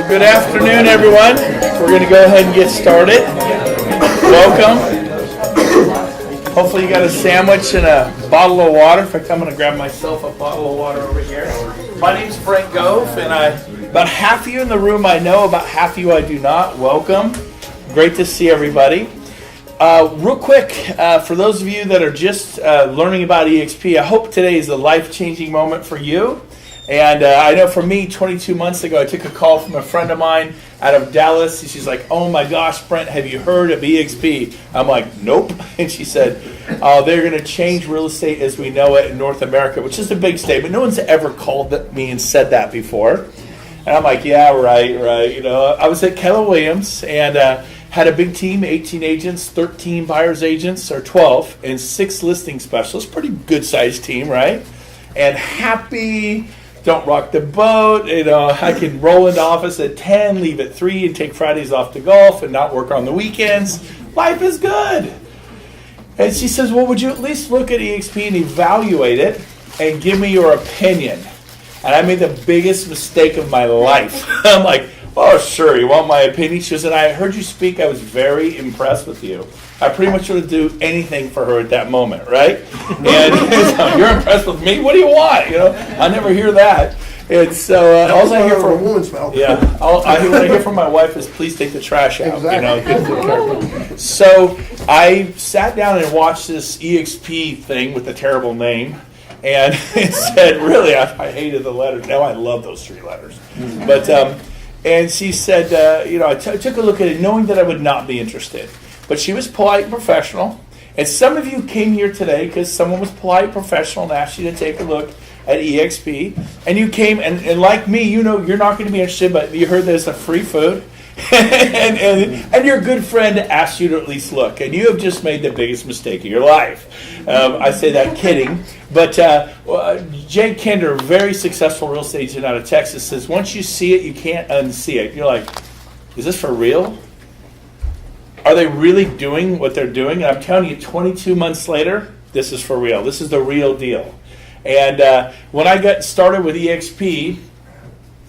Good afternoon, everyone. We're going to go ahead and get started. Welcome. Hopefully you got a sandwich and a bottle of water. In fact, I'm going to grab myself a bottle of water over here. My name's Brent Gove, and about half of you in the room I know, about half of you I do not. Welcome. Great to see everybody. Real quick, for those of you that are just learning about EXP, I hope today is a life-changing moment for you. And I know for me, 22 months ago, I took a call from a friend of mine out of Dallas. She's like, "Oh my gosh, Brent, have you heard of EXP?" I'm like, "Nope." And she said, they're going to change real estate as we know it in North America, which is a big statement. No one's ever called me and said that before. And I'm like, yeah, right. You know, I was at Keller Williams and had a big team, 18 agents, 13 buyer's agents, or 12, and 6 listing specialists. Pretty good-sized team, right? And happy, don't rock the boat. You know, I can roll into office at 10, leave at 3, and take Fridays off to golf and not work on the weekends. Life is good. And she says, well, would you at least look at EXP and evaluate it and give me your opinion? And I made the biggest mistake of my life. I'm like, oh, sure, you want my opinion? She said, I heard you speak. I was very impressed with you. I pretty much would do anything for her at that moment, right? And so, you're impressed with me? What do you want? You know, I never hear that. And so all I hear from a woman's mouth. Yeah, what I hear from my wife is, please take the trash out. Exactly. You know, so I sat down and watched this EXP thing with a terrible name. And it said, really, I hated the letters. Now I love those 3 letters. But and she said, I took a look at it knowing that I would not be interested. But she was polite and professional. And some of you came here today because someone was polite and professional and asked you to take a look at EXP. And you came, and like me, you know you're not going to be interested, but you heard there's a free food. and your good friend asked you to at least look. And you have just made the biggest mistake of your life. I say that kidding. But Jay Kinder, very successful real estate agent out of Texas, says once you see it, you can't unsee it. You're like, is this for real? Are they really doing what they're doing? And I'm telling you, 22 months later, this is for real. This is the real deal. And when I got started with EXP,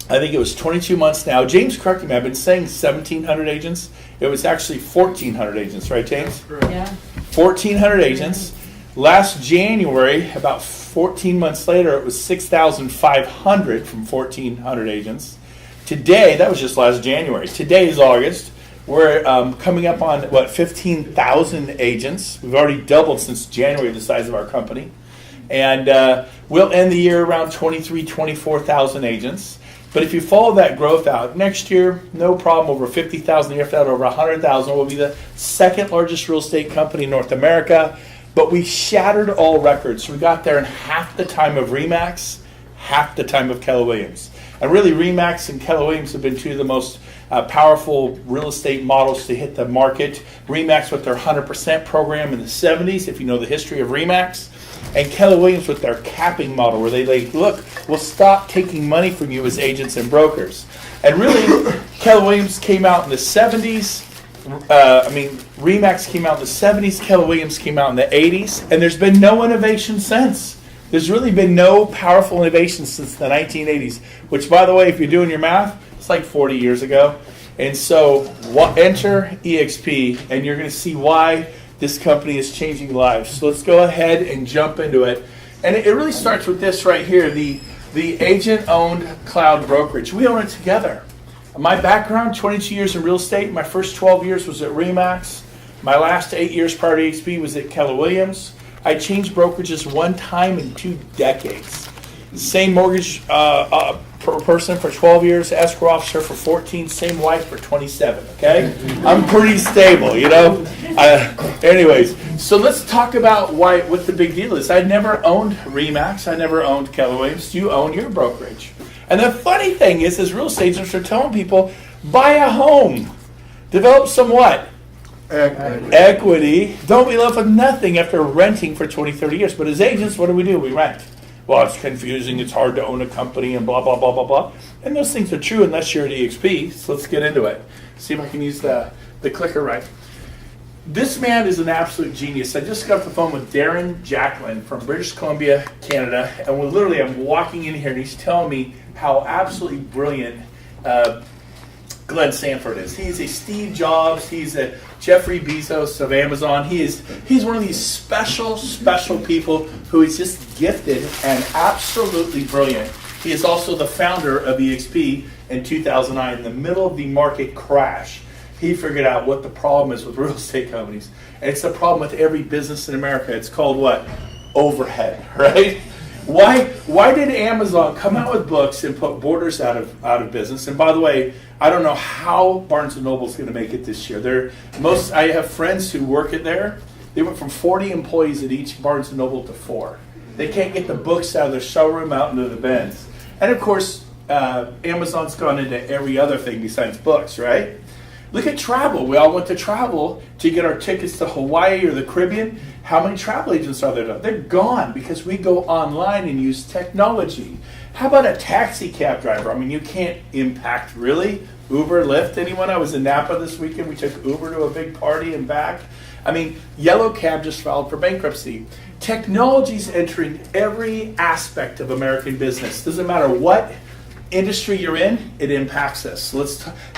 I think it was 22 months now. James, correct me, I've been saying 1,700 agents. It was actually 1,400 agents, right, James? Yeah. 1,400 agents. Last January, about 14 months later, it was 6,500 from 1,400 agents. Today, that was just last January. Today is August. We're coming up on, 15,000 agents. We've already doubled since January the size of our company. And we'll end the year around 24,000 agents. But if you follow that growth out, next year, no problem, over 50,000. The year after that, over 100,000. We'll be the second largest real estate company in North America. But we shattered all records. So we got there in half the time of RE/MAX, half the time of Keller Williams. And really, RE/MAX and Keller Williams have been 2 of the most powerful real estate models to hit the market. RE/MAX with their 100% program in the 70s, if you know the history of RE/MAX. And Keller Williams with their capping model, where they look, we'll stop taking money from you as agents and brokers. And really, Keller Williams came out in the 70s. RE/MAX came out in the 70s. Keller Williams came out in the 80s. And there's been no innovation since. There's really been no powerful innovation since the 1980s. Which, by the way, if you're doing your math, it's like 40 years ago. And so, enter EXP, and you're going to see why this company is changing lives. So let's go ahead and jump into it. And it really starts with this right here, the agent-owned cloud brokerage. We own it together. My background, 22 years in real estate. My first 12 years was at RE/MAX. My last 8 years prior to EXP was at Keller Williams. I changed brokerages 1 time in 2 decades. Same mortgage person for 12 years, escrow officer for 14, same wife for 27, okay? I'm pretty stable, you know? Anyways, so let's talk about what the big deal is. I never owned RE/MAX. I never owned Keller Williams. You own your brokerage. And the funny thing is real estate agents are telling people, buy a home. Develop some what? Equity. Don't be left with nothing after renting for 20, 30 years. But as agents, what do? We rent. Well, it's confusing. It's hard to own a company and blah, blah, blah, blah, blah. And those things are true unless you're at EXP. So let's get into it. See if I can use the clicker right. This man is an absolute genius. I just got off the phone with Darren Jacklin from British Columbia, Canada, and I'm walking in here and he's telling me how absolutely brilliant Glenn Sanford is. He's a Steve Jobs. He's a Jeffrey Bezos of Amazon. He's one of these special people who is just gifted and absolutely brilliant. He is also the founder of EXP in 2009. In the middle of the market crash, he figured out what the problem is with real estate companies. And it's the problem with every business in America. It's called what? Overhead, right? Why did Amazon come out with books and put Borders out of business? And by the way, I don't know how Barnes & Noble is going to make it this year. I have friends who work it there. They went from 40 employees at each Barnes & Noble to 4. They can't get the books out of their showroom out into the bins. And of course, Amazon's gone into every other thing besides books, right? Look at travel. We all went to travel to get our tickets to Hawaii or the Caribbean. How many travel agents are there? They're gone because we go online and use technology. How about a taxi cab driver? I mean, you can't impact really. Uber, Lyft, anyone? I was in Napa this weekend. We took Uber to a big party and back. I mean, Yellow Cab just filed for bankruptcy. Technology's entering every aspect of American business. Doesn't matter what industry you're in, it impacts us.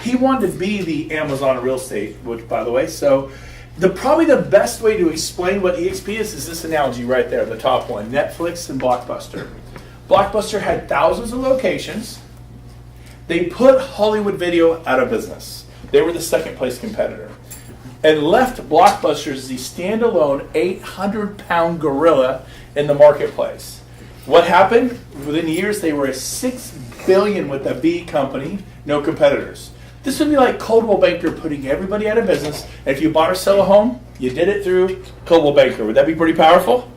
He wanted to be the Amazon of real estate, which, by the way, so probably the best way to explain what EXP is this analogy right there, the top one, Netflix and Blockbuster. Blockbuster had thousands of locations. They put Hollywood Video out of business. They were the second place competitor and left Blockbuster as the standalone 800-pound gorilla in the marketplace. What happened? Within years, they were a $6 billion with a B company, no competitors. This would be like Coldwell Banker putting everybody out of business. And if you bought or sell a home, you did it through Coldwell Banker. Would that be pretty powerful?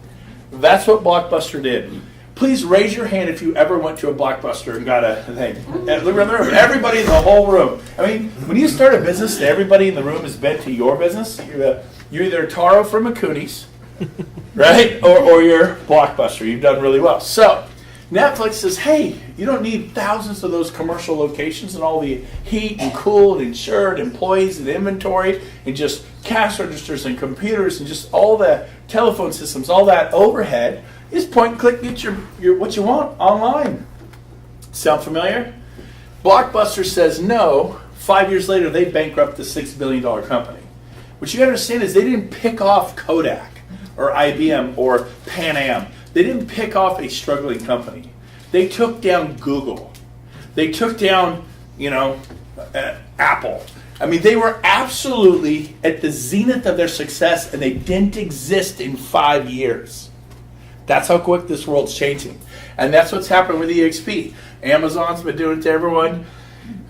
That's what Blockbuster did. Please raise your hand if you ever went to a Blockbuster and got a thing. Look around the room. Everybody in the whole room. I mean, when you start a business and everybody in the room has been to your business, you're either Taro from McCooney's, right? Or you're Blockbuster. You've done really well. So Netflix says, hey, you don't need thousands of those commercial locations and all the heat and cool and insured employees and inventory and just cash registers and computers and just all the telephone systems, all that overhead. Just point and click, get your what you want online. Sound familiar? Blockbuster says no. 5 years later, they bankrupt the $6 billion company. What you got to understand is they didn't pick off Kodak or IBM or Pan Am. They didn't pick off a struggling company. They took down Google. They took down, Apple. I mean, they were absolutely at the zenith of their success, and they didn't exist in 5 years. That's how quick this world's changing. And that's what's happened with EXP. Amazon's been doing it to everyone.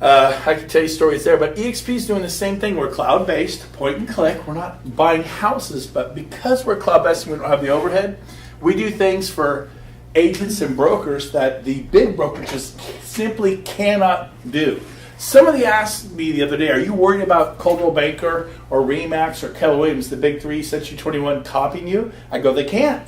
I can tell you stories there, but EXP is doing the same thing. We're cloud-based, point and click. We're not buying houses, but because we're cloud-based and we don't have the overhead, we do things for agents and brokers that the big brokerages simply cannot do. Somebody asked me the other day, are you worried about Coldwell Banker or Remax or Keller Williams, the big three, Century 21, copying you? I go, they can't.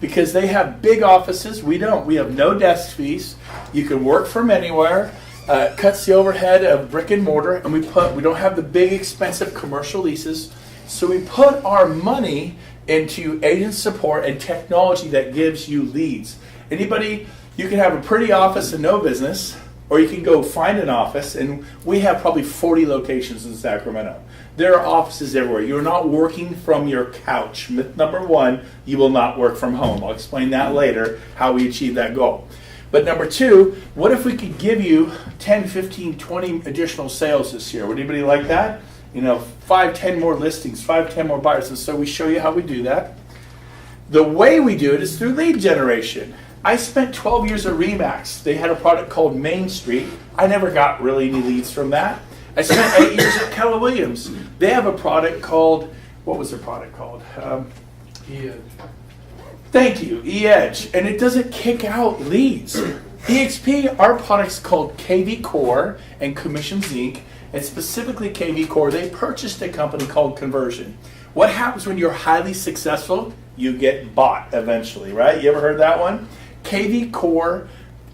Because they have big offices. We don't. We have no desk fees. You can work from anywhere. Cuts the overhead of brick and mortar, and we don't have the big expensive commercial leases. So we put our money into agent support and technology that gives you leads. Anybody, you can have a pretty office and no business, or you can go find an office, and we have probably 40 locations in Sacramento. There are offices everywhere. You're not working from your couch. Myth number one, you will not work from home. I'll explain that later, how we achieve that goal. But number two, what if we could give you 10, 15, 20 additional sales this year? Would anybody like that? 5, 10 more listings, 5, 10 more buyers. And so we show you how we do that. The way we do it is through lead generation. I spent 12 years at Remax. They had a product called Main Street. I never got really any leads from that. I spent 8 years at Keller Williams. They have a product called, what was their product called? E-Edge. Thank you, E-Edge. And it doesn't kick out leads. EXP, our product's called KV Core and Commissions Inc. And specifically KV Core, they purchased a company called Conversion. What happens when you're highly successful? You get bought eventually, right? You ever heard that one? KV Core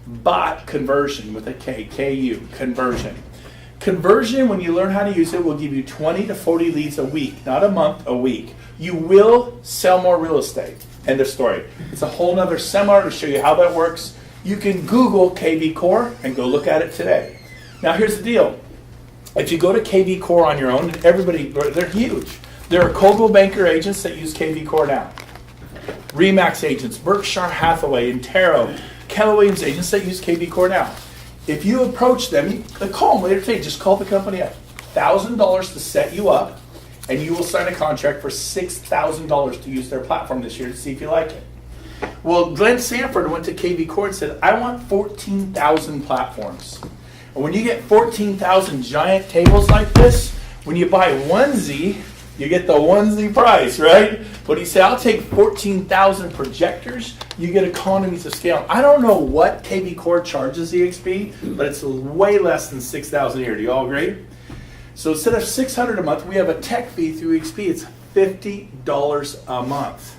bought Conversion with a K, K-U, Conversion. Conversion, when you learn how to use it, will give you 20 to 40 leads a week, not a month, a week. You will sell more real estate. End of story. It's a whole other seminar to show you how that works. You can Google KV Core and go look at it today. Now here's the deal. If you go to KV Core on your own, everybody, they're huge. There are Coldwell Banker agents that use KV Core now. Remax agents, Berkshire Hathaway, Intero, Keller Williams agents that use KV Core now. If you approach them, call them later today. Just call the company up. $1,000 to set you up, and you will sign a contract for $6,000 to use their platform this year to see if you like it. Well, Glenn Sanford went to KV Core and said, I want 14,000 platforms. And when you get 14,000 giant tables like this, when you buy onesie, you get the onesie price, right? But he said, I'll take 14,000 projectors, you get economies of scale. I don't know what KV Core charges EXP, but it's way less than $6,000 a year. Do you all agree? So instead of $600 a month, we have a tech fee through EXP. It's $50 a month.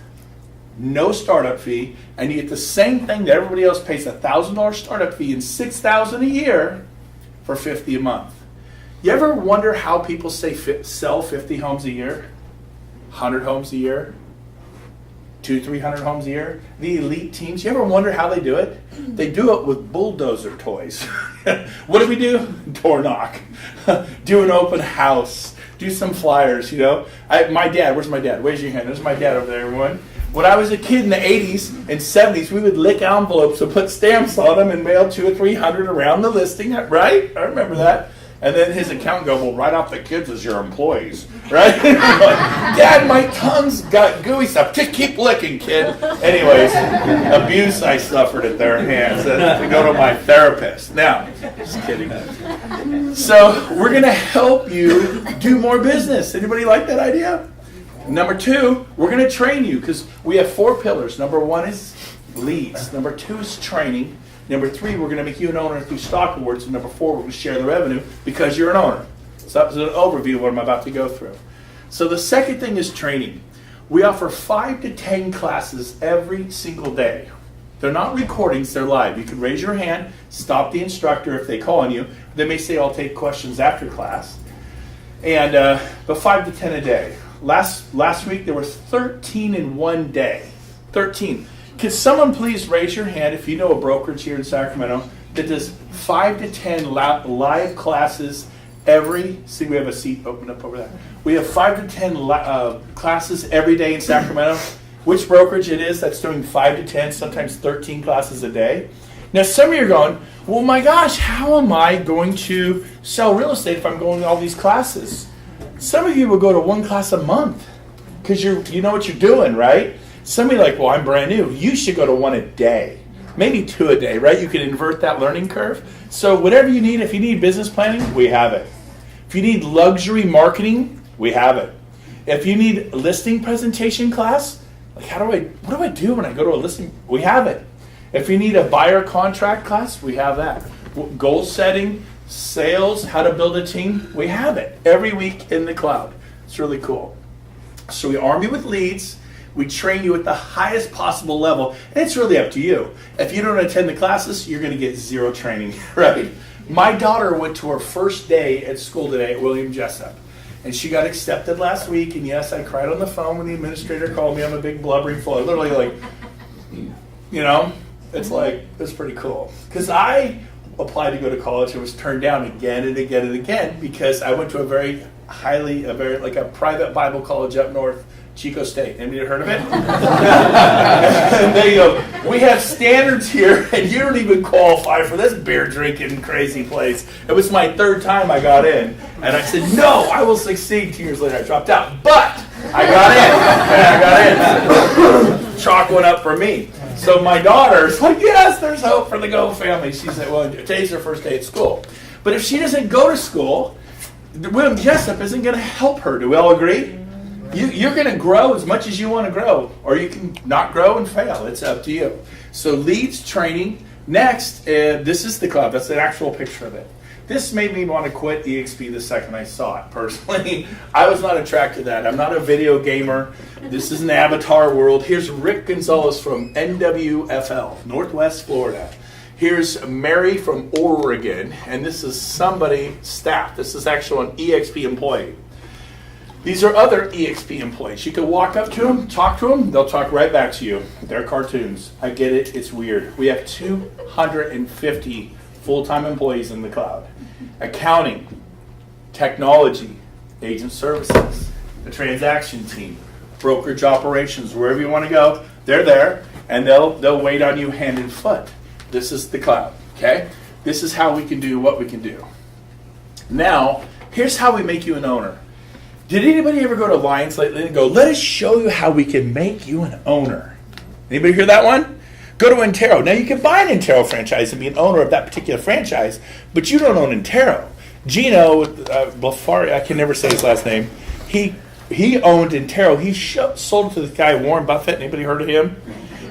No startup fee, and you get the same thing that everybody else pays, a $1,000 startup fee and $6,000 a year for $50 a month. You ever wonder how people sell 50 homes a year, 100 homes a year, 200-300 homes a year? The elite teams, you ever wonder how they do it? They do it with bulldozer toys. What do we do? Door knock. Do an open house. Do some flyers, you know. My dad, where's my dad? Raise your hand. There's my dad over there, everyone. When I was a kid in the 80s and 70s, we would lick envelopes and put stamps on them and mail 200 or 300 around the listing, right? I remember that. And then his accountant go, well, write off the kids as your employees, right? Dad, my tongue's got gooey stuff. Just keep licking, kid. Anyways, abuse I suffered at their hands. To go to my therapist. Now, just kidding. So we're going to help you do more business. Anybody like that idea? Number 2, we're going to train you because we have 4 pillars. Number 1 is leads. Number 2 is training. Number 3, we're going to make you an owner through stock awards. And number 4, we're going to share the revenue because you're an owner. So that's an overview of what I'm about to go through. So the second thing is training. We offer 5 to 10 classes every single day. They're not recordings, they're live. You can raise your hand, stop the instructor if they call on you. They may say, I'll take questions after class. And but 5 to 10 a day. Last week there were 13 in one day. 13. Can someone please raise your hand if you know a brokerage here in Sacramento that does 5 to 10 live classes every, see we have a seat open up over there. We have 5 to 10 classes every day in Sacramento. Which brokerage it is that's doing 5 to 10, sometimes 13 classes a day? Now some of you are going, well my gosh, how am I going to sell real estate if I'm going to all these classes? Some of you will go to 1 class a month because you know what you're doing, right? Some of you are like, well, I'm brand new. You should go to 1 a day, maybe 2 a day, right? You can invert that learning curve. So whatever you need, if you need business planning, we have it. If you need luxury marketing, we have it. If you need a listing presentation class, like what do I do when I go to a listing? We have it. If you need a buyer contract class, we have that. Goal setting, sales, how to build a team, we have it every week in the cloud. It's really cool. So we arm you with leads. We train you at the highest possible level, and it's really up to you. If you don't attend the classes, you're going to get 0 training, right? My daughter went to her first day at school today at William Jessup, and she got accepted last week, and yes, I cried on the phone when the administrator called me. I'm a big blubbering fool. Literally like, you know, it's pretty cool. Because I applied to go to college and was turned down again and again and again because I went to a private Bible college up north, Chico State. Anybody heard of it? And they go, we have standards here, and you don't even qualify for this beer-drinking crazy place. It was my 3rd time I got in, and I said, no, I will succeed. 2 years later, I dropped out. But I got in. Chalk went up for me. So my daughter's like, yes, there's hope for the Gove family. She said, well, today's her first day at school. But if she doesn't go to school, William Jessup isn't going to help her. Do we all agree? You're going to grow as much as you want to grow, or you can not grow and fail. It's up to you. So leads, training. Next, this is the club. That's an actual picture of it. This made me want to quit EXP the second I saw it, personally. I was not attracted to that. I'm not a video gamer. This is an avatar world. Here's Rick Gonzalez from NWFL, Northwest Florida. Here's Mary from Oregon, and this is somebody, staff. This is actually an EXP employee. These are other EXP employees. You can walk up to them, talk to them, they'll talk right back to you. They're cartoons. I get it, it's weird. We have 250 full-time employees in the cloud. Accounting, technology, agent services, the transaction team, brokerage operations, wherever you want to go, they're there, and they'll wait on you hand and foot. This is the cloud, okay? This is how we can do what we can do. Now, here's how we make you an owner. Did anybody ever go to Alliance lately and go, let us show you how we can make you an owner? Anybody hear that one? Go to Intero. Now, you can buy an Intero franchise and be an owner of that particular franchise, but you don't own Intero. Gino, Blafari, I can never say his last name, he owned Intero. He sold it to the guy Warren Buffett. Anybody heard of him?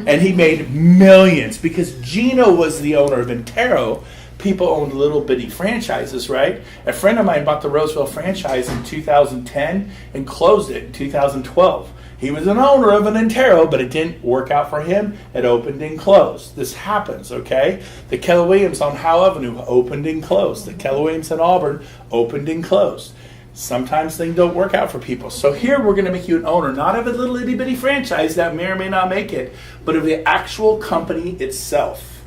And he made millions because Gino was the owner of Intero. People owned little bitty franchises, right? A friend of mine bought the Roseville franchise in 2010 and closed it in 2012. He was an owner of an Intero, but it didn't work out for him. It opened and closed. This happens, okay? The Keller Williams on Howe Avenue opened and closed. The Keller Williams in Auburn opened and closed. Sometimes things don't work out for people. So here we're going to make you an owner, not of a little itty bitty franchise that may or may not make it, but of the actual company itself.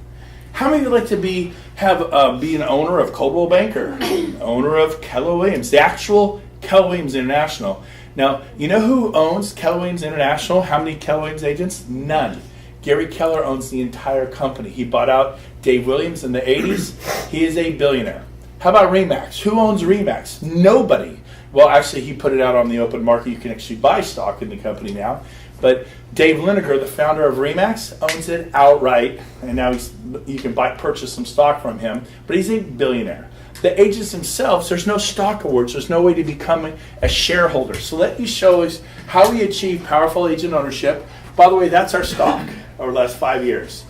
How many would like to be an owner of Coldwell Banker, owner of Keller Williams, the actual Keller Williams International? Now, you know who owns Keller Williams International? How many Keller Williams agents? None. Gary Keller owns the entire company. He bought out Dave Williams in the 80s. He is a billionaire. How about RE/MAX? Who owns RE/MAX? Nobody. Well, actually, he put it out on the open market. You can actually buy stock in the company now. But Dave Lineker, the founder of RE/MAX, owns it outright, and now you can purchase some stock from him. But he's a billionaire. The agents themselves, there's no stock awards. There's no way to become a shareholder. So let me show us how we achieve powerful agent ownership. By the way, that's our stock over the last 5 years.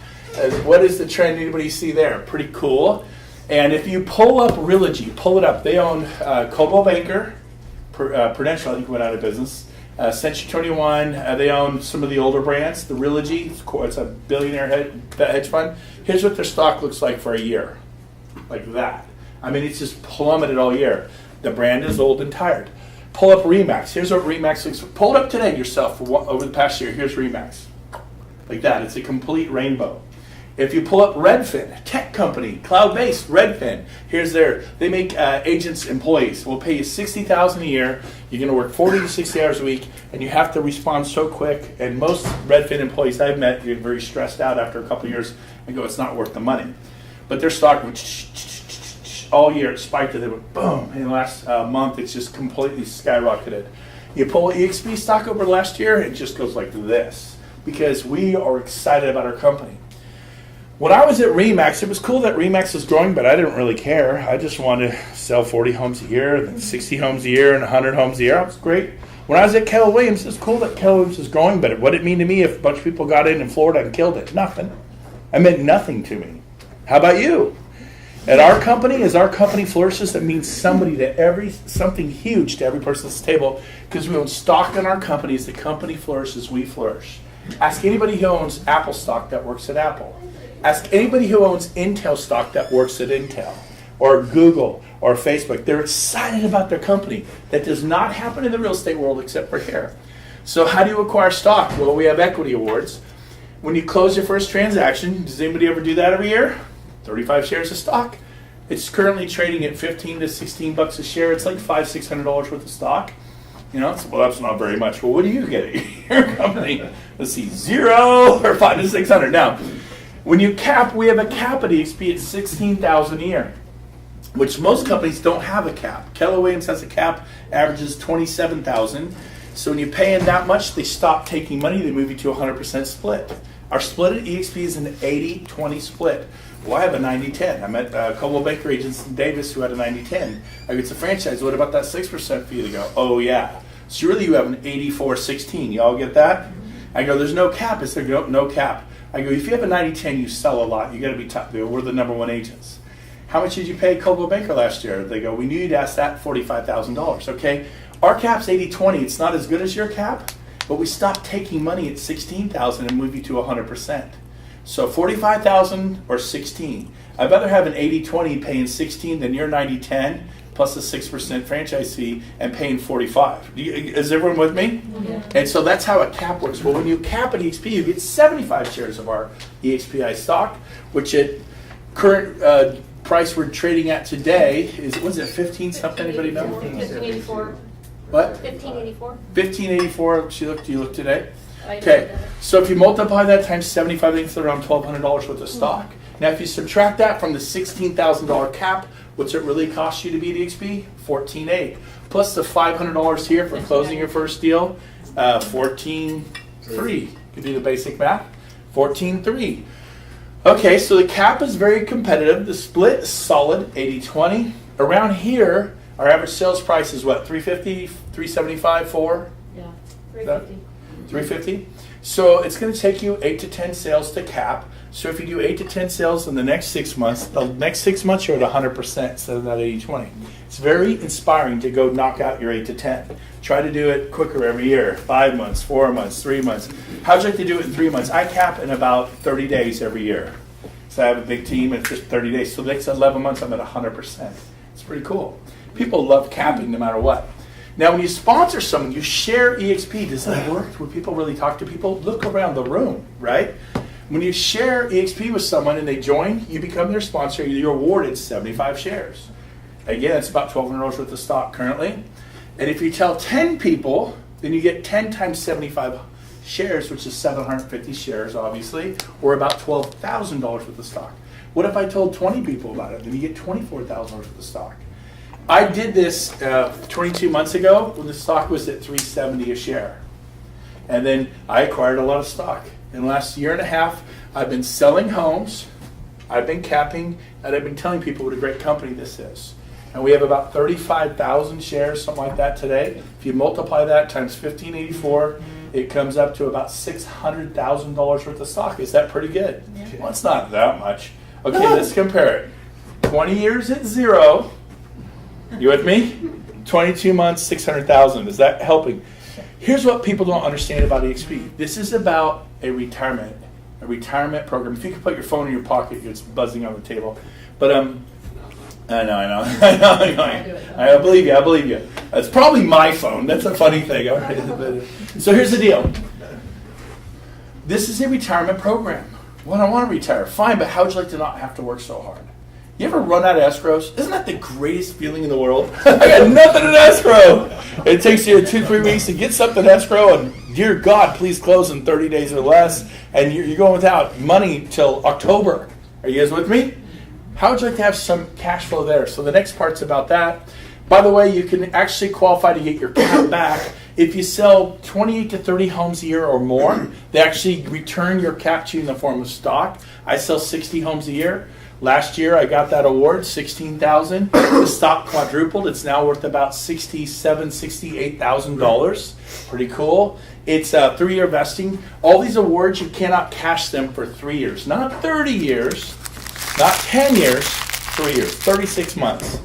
What is the trend? Anybody see there? Pretty cool. And if you pull up Realogy, pull it up. They own Coldwell Banker, Prudential, I think went out of business. Century 21, they own some of the older brands. The Realogy, it's a billionaire hedge fund. Here's what their stock looks like for a year, like that. I mean, it's just plummeted all year. The brand is old and tired. Pull up RE/MAX. Here's what RE/MAX looks like. Pull it up today yourself over the past year. Here's RE/MAX. Like that. It's a complete rainbow. If you pull up Redfin, tech company, cloud-based, Redfin, they make agents employees. We'll pay you $60,000 a year. You're going to work 40 to 60 hours a week, and you have to respond so quick. And most Redfin employees I've met get very stressed out after a couple of years and go, it's not worth the money. But their stock went all year. It spiked and it went boom. In the last month, it's just completely skyrocketed. You pull EXP stock over last year, it just goes like this because we are excited about our company. When I was at RE/MAX, it was cool that RE/MAX was growing, but I didn't really care. I just wanted to sell 40 homes a year, then 60 homes a year, and 100 homes a year. It was great. When I was at Keller Williams, it's cool that Keller Williams was growing, but what did it mean to me if a bunch of people got in Florida and killed it? Nothing. It meant nothing to me. How about you? At our company, as our company flourishes, that means something huge to every person at this table because we own stock in our company. As the company flourishes, we flourish. Ask anybody who owns Apple stock that works at Apple. Ask anybody who owns Intel stock that works at Intel, or Google, or Facebook. They're excited about their company. That does not happen in the real estate world except for here. So how do you acquire stock? Well, we have equity awards. When you close your first transaction, does anybody ever do that every year? 35 shares of stock. It's currently trading at $15 to $16 a share. It's like $500-600 worth of stock. You know, well, that's not very much. Well, what do you get at your company? Let's see, 0 or 5 to 600. Now, when you cap, we have a cap at EXP at $16,000 a year, which most companies don't have a cap. Keller Williams has a cap, averages $27,000. So when you pay in that much, they stop taking money. They move you to 100% split. Our split at EXP is an 80-20 split. Well, I have a 90-10. I met Coldwell Banker agents in Davis who had a 90-10. I go, it's a franchise. What about that 6% fee? They go, oh, yeah. So really you have an 84-16. Y'all get that? I go, there's no cap. Is there no cap? I go, if you have a 90-10, you sell a lot. You got to be top. We're the number one agents. How much did you pay Coldwell Banker last year? They go, we knew you'd ask that, $45,000. Okay, our cap's 80-20. It's not as good as your cap, but we stopped taking money at $16,000 and move you to 100%. So $45,000 or 16. I'd rather have an 80-20 paying 16 than your 90-10 plus a 6% franchise fee and paying 45. Is everyone with me? Yeah. And so that's how a cap works. Well, when you cap at EXP, you get 75 shares of our EXPI stock, which at current price we're trading at today is, was it 15 something? Anybody know? 1584. What? 1584. 1584. You looked today. I did Okay, that. so if you multiply that times 75, I think it's around $1,200 worth of stock. Now, if you subtract that from the $16,000 cap, what's it really cost you to be DXP? $14,800. Plus the $500 here for closing your first deal, $14,300. You can do the basic math. $14,300. Okay, so the cap is very competitive. The split is solid, 80-20. Around here, our average sales price is what, $350, $375, $4? Yeah. 350. $350. So it's going to take you 8 to 10 sales to cap. So if you do 8 to 10 sales in the next 6 months, the next 6 months you're at 100% instead of that 80-20. It's very inspiring to go knock out your 8 to 10. Try to do it quicker every year. 5 months, 4 months, 3 months. How'd you like to do it in 3 months? I cap in about 30 days every year. So I have a big team and it's just 30 days. So the next 11 months I'm at 100%. It's pretty cool. People love capping no matter what. Now, when you sponsor someone, you share EXP. Does that work? When people really talk to people, look around the room, right? When you share EXP with someone and they join, you become their sponsor. You're awarded 75 shares. Again, it's about $1,200 worth of stock currently. And if you tell 10 people, then you get 10 times 75 shares, which is 750 shares, obviously, or about $12,000 worth of stock. What if I told 20 people about it? Then you get $24,000 worth of stock. I did this 22 months ago when the stock was at $370 a share. And then I acquired a lot of stock. In the last year and a half, I've been selling homes, I've been capping, and I've been telling people what a great company this is. And we have about 35,000 shares, something like that today. If you multiply that times 1584, it comes up to about $600,000 worth of stock. Is that pretty good? Yeah. Well, it's not that much. Okay, let's compare it. 20 years at zero. You with me? 22 months, 600,000. Is that helping? Here's what people don't understand about EXP. This is about a retirement program. If you could put your phone in your pocket, it's buzzing on the table. But I know. I believe you. It's probably my phone. That's a funny thing. So here's the deal. This is a retirement program. Well, I want to retire. Fine, but how would you like to not have to work so hard? You ever run out of escrows? Isn't that the greatest feeling in the world? I got nothing in escrow. It takes you 2-3 weeks to get something in escrow, and dear God, please close in 30 days or less, and you're going without money till October. Are you guys with me? How would you like to have some cash flow there? So the next part's about that. By the way, you can actually qualify to get your cap back. If you sell 28 to 30 homes a year or more, they actually return your cap to you in the form of stock. I sell 60 homes a year. Last year, I got that award, $16,000. The stock quadrupled. It's now worth about $67,000, $68,000. Pretty cool. It's 3-year vesting. All these awards, you cannot cash them for 3 years. Not 30 years, not 10 years, 3 years, 36 months.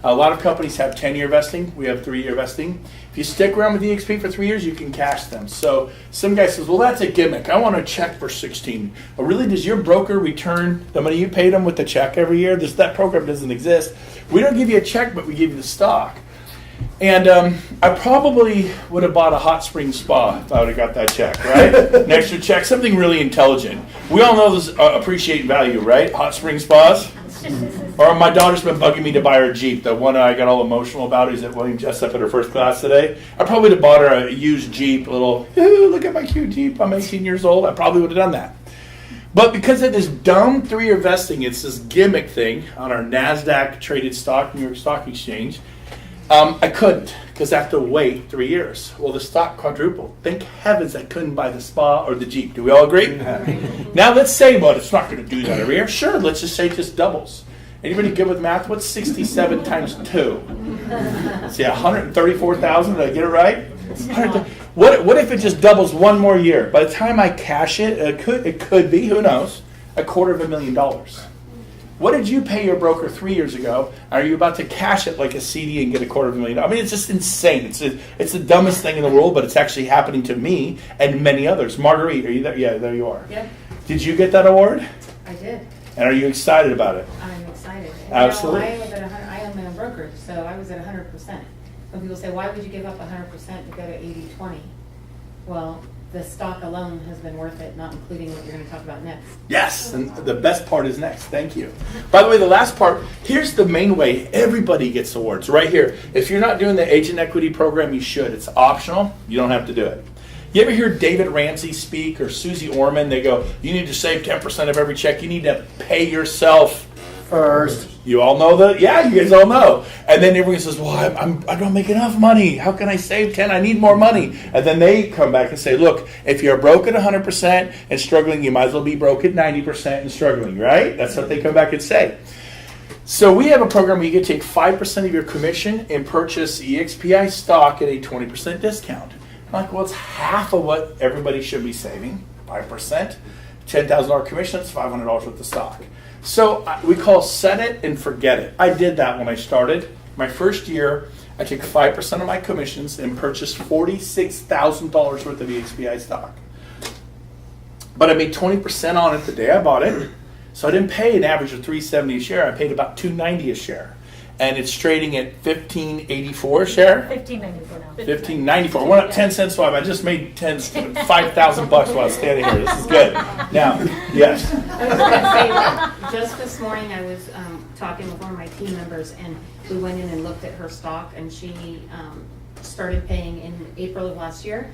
A lot of companies have 10-year vesting. We have 3-year vesting. If you stick around with EXP for 3 years, you can cash them. So some guy says, well, that's a gimmick. I want a check for 16. Well, really, does your broker return the money you paid them with the check every year? That program doesn't exist. We don't give you a check, but we give you the stock. And I probably would have bought a hot spring spa if I would have got that check, right? An extra check, something really intelligent. We all know this appreciate value, right? Hot spring spas. Or my daughter's been bugging me to buy her a Jeep. The one I got all emotional about is at William Jessup at her first class today. I probably would have bought her a used Jeep, a little, ooh, look at my cute Jeep. I'm 18 years old. I probably would have done that. But because of this dumb 3-year vesting, it's this gimmick thing on our NASDAQ traded stock, New York Stock Exchange, I couldn't because I have to wait 3 years. Well, the stock quadrupled. Thank heavens I couldn't buy the spa or the Jeep. Do we all agree? Now let's say, well, it's not going to do that every year. Sure, let's just say it just doubles. Anybody good with math? What's 67 times 2? See, 134,000. Did I get it right? What if it just doubles one more year? By the time I cash it, it could be, who knows, $250,000. What did you pay your broker 3 years ago? Are you about to cash it like a CD and get $250,000? I mean, it's just insane. It's the dumbest thing in the world, but it's actually happening to me and many others. Marguerite, are you there? Yeah, there you are. Yep. Did you get that award? I did. And are you excited about it? I'm excited. Absolutely. You know, I am a broker, so I was at 100%. When people say, why would you give up 100% to go to 80-20? Well, the stock alone has been worth it, not including what you're going to talk about next. Yes, and the best part is next. Thank you. By the way, the last part, here's the main way everybody gets awards, right here. If you're not doing the Agent Equity Program, you should. It's optional. You don't have to do it. You ever hear David Ramsey speak or Susie Orman? They go, you need to save 10% of every check. You need to pay yourself first. You all know that? Yeah, you guys all know. And then everyone says, well, I don't make enough money. How can I save 10? I need more money. And then they come back and say, look, if you're broke at 100% and struggling, you might as well be broke at 90% and struggling, right? That's what they come back and say. So we have a program where you get to take 5% of your commission and purchase EXPI stock at a 20% discount. I'm like, well, it's half of what everybody should be saving, 5%. $10,000 commission, that's $500 worth of stock. So we call set it and forget it. I did that when I started. My first year, I took 5% of my commissions and purchased $46,000 worth of EXPI stock. But I made 20% on it the day I bought it. So I didn't pay an average of $370 a share. I paid about $290 a share. And it's trading at $15.84 a share. $15.94 now. $15.94. Went up 10 cents. So I just made $5,000 while I was standing here. This is good. Now, yes. I was going to say, just this morning I was talking with one of my team members, and we went in and looked at her stock, and she started paying in April of last year.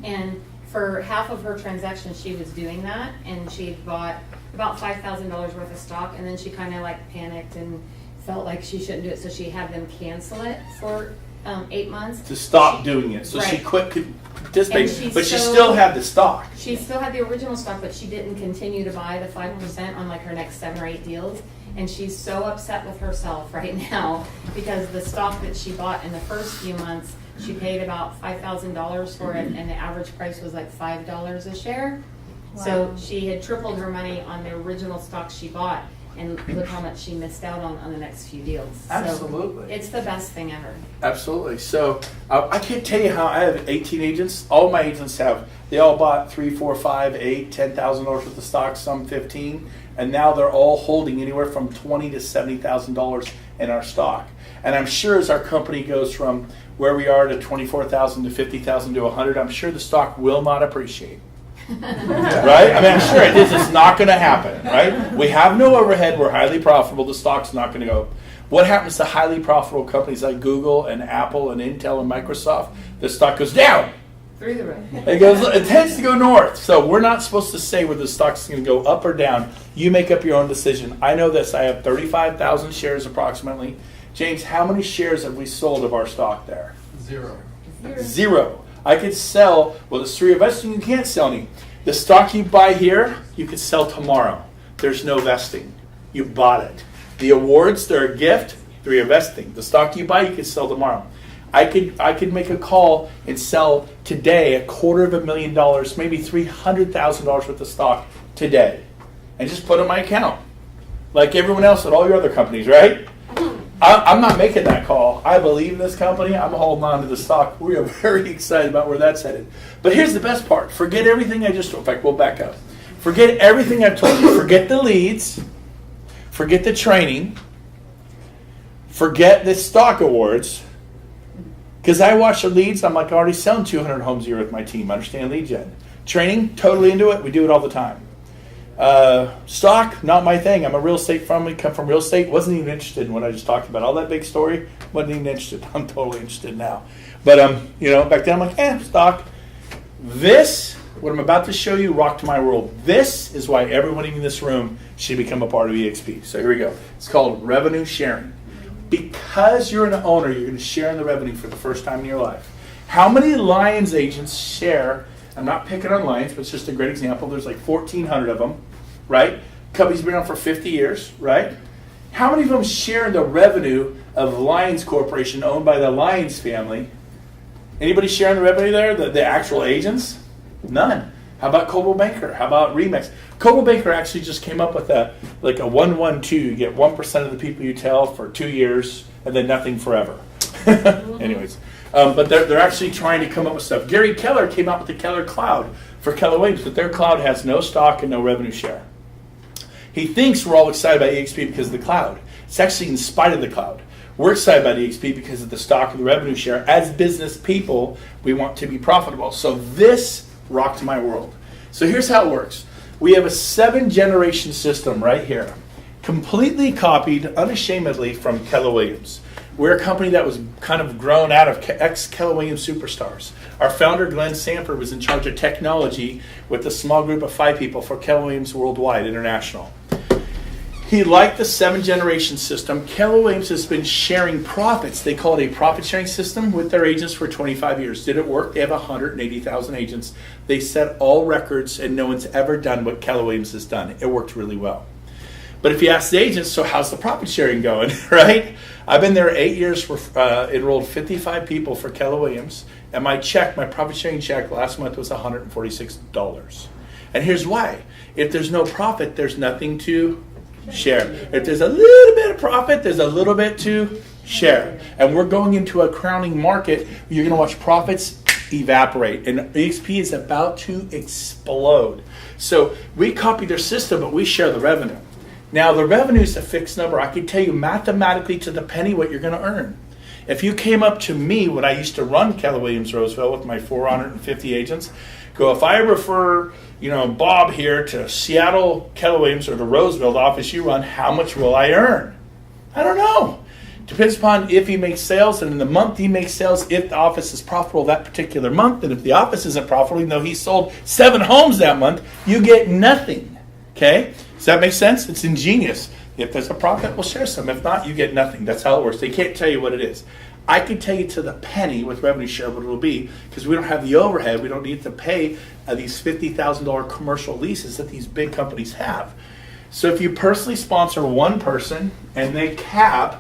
And for half of her transactions, she was doing that, and she had bought about $5,000 worth of stock, and then she kind of like panicked and felt like she shouldn't do it, so she had them cancel it for 8 months. To stop doing it. So she Right. quit participating, but she so- still had the stock. She still had the original stock, but she didn't continue to buy the 5% on like her next 7 or 8 deals. And she's so upset with herself right now because the stock that she bought in the first few months, she paid about $5,000 for it, and the average price was like $5 a share. So she had tripled her money on the original stock she bought, and look how much she missed out on the next few deals. Absolutely. So it's the best thing ever. Absolutely. So I can't tell you how I have 18 agents. All my agents they all bought 3, 4, 5, 8, $10,000 worth of stock, some 15, and now they're all holding anywhere from $20,000 to $70,000 in our stock. And I'm sure as our company goes from where we are to 24,000 to 50,000 to 100, I'm sure the stock will not appreciate. Right? I mean, I'm sure it is. It's not going to happen, right? We have no overhead. We're highly profitable. The stock's not going to go. What happens to highly profitable companies like Google and Apple and Intel and Microsoft? The stock goes down. Through the roof. It tends to go north. So we're not supposed to say whether the stock's going to go up or down. You make up your own decision. I know this. I have 35,000 shares approximately. James, how many shares have we sold of our stock there? Zero. I could sell, well, there's 3 of us, and you can't sell any. The stock you buy here, you could sell tomorrow. There's no vesting. You bought it. The awards, they're a gift, they're a vesting. The stock you buy, you could sell tomorrow. I could make a call and sell today $250,000, maybe $300,000 worth of stock today, and just put it in my account, like everyone else at all your other companies, right? I'm not making that call. I believe in this company. I'm holding on to the stock. We are very excited about where that's headed. But here's the best part. Forget everything I just told. In fact, we'll back up. Forget everything I've told you. Forget the leads. Forget the training. Forget the stock awards. Because I watch the leads. I'm like already selling 200 homes a year with my team. Understand lead gen. Training, totally into it. We do it all the time. Stock, not my thing. I'm a real estate family, come from real estate. Wasn't even interested in what I just talked about. All that big story, wasn't even interested. I'm totally interested now. But back then I'm like, stock. This, what I'm about to show you, rocked my world. This is why everyone in this room should become a part of EXP. So here we go. It's called revenue sharing. Because you're an owner, you're going to share in the revenue for the first time in your life. How many Lions agents share? I'm not picking on Lions, but it's just a great example. There's like 1,400 of them, right? Company's been around for 50 years, right? How many of them share in the revenue of Lions Corporation owned by the Lions family? Anybody sharing the revenue there? The actual agents? None. How about Coldwell Banker? How about Remax? Coldwell Banker actually just came up with a 1-1-2. You get 1% of the people you tell for 2 years and then nothing forever. Anyways. But they're actually trying to come up with stuff. Gary Keller came out with the Keller Cloud for Keller Williams, but their cloud has no stock and no revenue share. He thinks we're all excited about EXP because of the cloud. It's actually in spite of the cloud. We're excited about EXP because of the stock and the revenue share. As business people, we want to be profitable. So this rocked my world. So here's how it works. We have a 7-generation system right here, completely copied unashamedly from Keller Williams. We're a company that was kind of grown out of ex-Keller Williams superstars. Our founder, Glenn Sanford, was in charge of technology with a small group of 5 people for Keller Williams Worldwide International. He liked the 7-generation system. Keller Williams has been sharing profits. They call it a profit-sharing system with their agents for 25 years. Did it work? They have 180,000 agents. They set all records, and no one's ever done what Keller Williams has done. It worked really well. But if you ask the agents, so how's the profit sharing going, right? I've been there 8 years, enrolled 55 people for Keller Williams, and my profit sharing check last month was $146. And here's why. If there's no profit, there's nothing to share. If there's a little bit of profit, there's a little bit to share. And we're going into a crowning market where you're going to watch profits evaporate. And EXP is about to explode. So we copy their system, but we share the revenue. Now, the revenue is a fixed number. I can tell you mathematically to the penny what you're going to earn. If you came up to me when I used to run Keller Williams Roseville with my 450 agents, go, if I refer, Bob here to Seattle Keller Williams or to Roseville, the office you run, how much will I earn? I don't know. Depends upon if he makes sales, and in the month he makes sales, if the office is profitable that particular month, and if the office isn't profitable, even though he sold 7 homes that month, you get nothing. Okay? Does that make sense? It's ingenious. If there's a profit, we'll share some. If not, you get nothing. That's how it works. They can't tell you what it is. I can tell you to the penny with revenue share what it will be, because we don't have the overhead. We don't need to pay these $50,000 commercial leases that these big companies have. So if you personally sponsor one person and they capping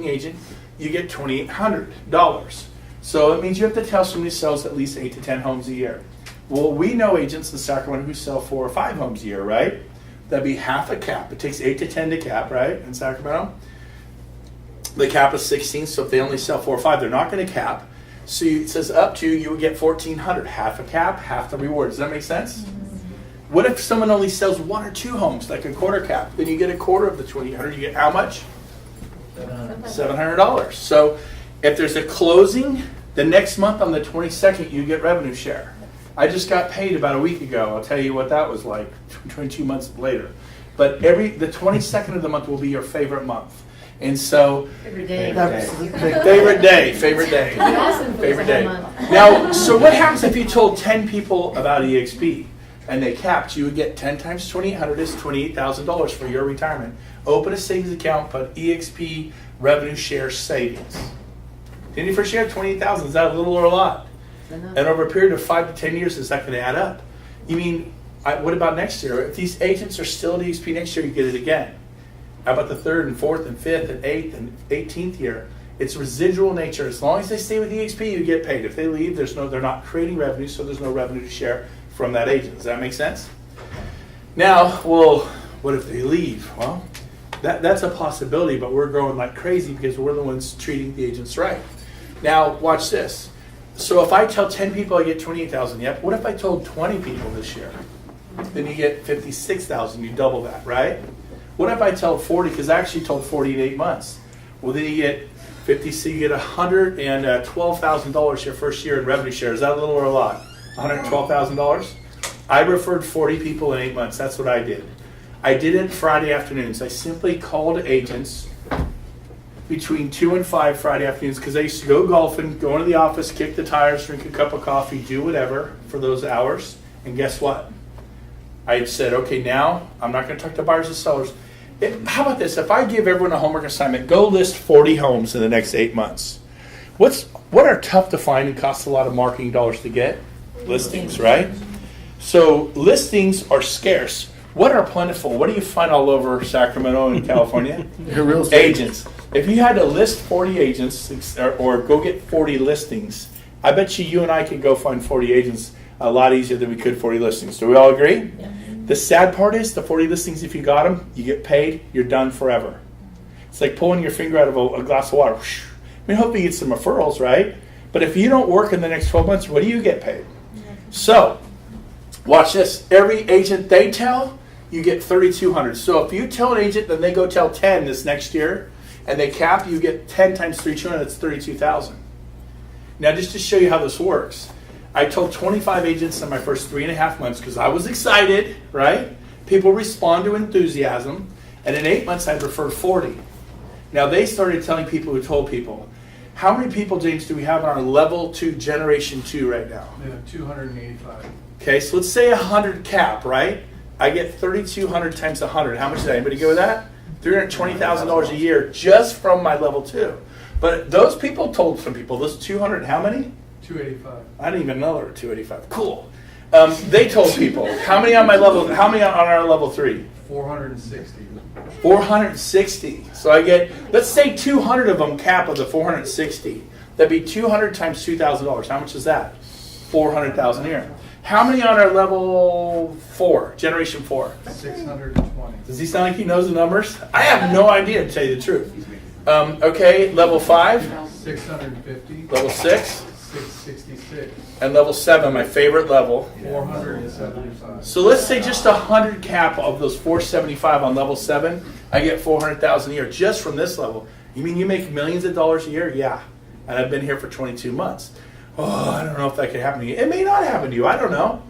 agent, you get $2,800. So it means you have to tell somebody who sells at least 8 to 10 homes a year. Well, we know agents in Sacramento who sell 4 or 5 homes a year, right? That'd be half a cap. It takes 8 to 10 to cap, right, in Sacramento? The cap is 16, so if they only sell 4 or 5, they're not going to cap. So it says up to, you would get $1,400. Half a cap, half the reward. Does that make sense? Mm-hmm. What if someone only sells 1 or 2 homes, like a quarter cap? Then you get a quarter of the $2,800. You get how much? $700. So if there's a closing, the next month on the 22nd, you get revenue share. I just got paid about a week ago. I'll tell you what that was like 22 months later. But the 22nd of the month will be your favorite month. And so, Favorite day. Favorite day. Now, so what happens if you told 10 people about EXP and they capped? You would get 10 times 2,800 is $28,000 for your retirement. Open a savings account, put EXP revenue share savings. Didn't you first share 28,000? Is that a little or a lot? And over a period of 5 to 10 years, is that going to add up? You mean, what about next year? If these agents are still at EXP next year, you get it again. How about the 3rd and 4th and 5th and 8th and 18th year? It's residual nature. As long as they stay with EXP, you get paid. If they leave, they're not creating revenue, so there's no revenue to share from that agent. Does that make sense? Now, well, what if they leave? Well, that's a possibility, but we're growing like crazy because we're the ones treating the agents right. Now, watch this. So if I tell 10 people I get 28,000, yep. What if I told 20 people this year? Then you get 56,000. You double that, right? What if I tell 40? Because I actually told 40 in 8 months. Well, then you get 50. So you get $112,000 your first year in revenue share. Is that a little or a lot? $112,000. I referred 40 people in 8 months. That's what I did. I did it Friday afternoons. I simply called agents between 2 and 5 Friday afternoons because I used to go golfing, go into the office, kick the tires, drink a cup of coffee, do whatever for those hours. And guess what? I said, okay, now I'm not going to talk to buyers and sellers. How about this? If I give everyone a homework assignment, go list 40 homes in the next 8 months. What are tough to find and cost a lot of marketing dollars to get? Listings, right? So listings are scarce. What are plentiful? What do you find all over Sacramento and California? Real estate Agents. If you had to list 40 agents or go get 40 listings, I bet you and I could go find 40 agents a lot easier than we could 40 listings. Do we all agree? Yeah. The sad part is the 40 listings, if you got them, you get paid, you're done forever. It's like pulling your finger out of a glass of water. I mean, hopefully you get some referrals, right? But if you don't work in the next 12 months, what do you get paid? So, watch this. Every agent they tell, you get $3,200. So if you tell an agent, then they go tell 10 this next year, and they cap, you get 10 times $3,200, that's $32,000. Now, just to show you how this works, I told 25 agents in my first 3.5 months because I was excited, right? People respond to enthusiasm. And in 8 months, I'd referred 40. Now, they started telling people who told people, how many people, James, do we have on our level 2, generation 2 right now? We have 285. Okay, so let's say 100 cap, right? I get 3,200 times 100. How much is that? Anybody go with that? $320,000 a year just from my level 2. But those people told some people, those 200, how many? 285. I didn't even know there were 285. Cool. They told people, how many on our level 3? 460. 460. So I get, let's say 200 of them cap of the 460. That'd be 200 times $2,000. How much is that? 400,000 a year. How many on our level 4, generation 4? 620. Does he sound like he knows the numbers? I have no idea, to tell you the truth. Okay, level 5, 650. level 6, 666. and level 7, my favorite level. 475. So let's say just 100 cap of those 475 on level 7, I get 400,000 a year just from this level. You mean you make millions of dollars a year? Yeah. And I've been here for 22 months. Oh, I don't know if that could happen to you. It may not happen to you. I don't know.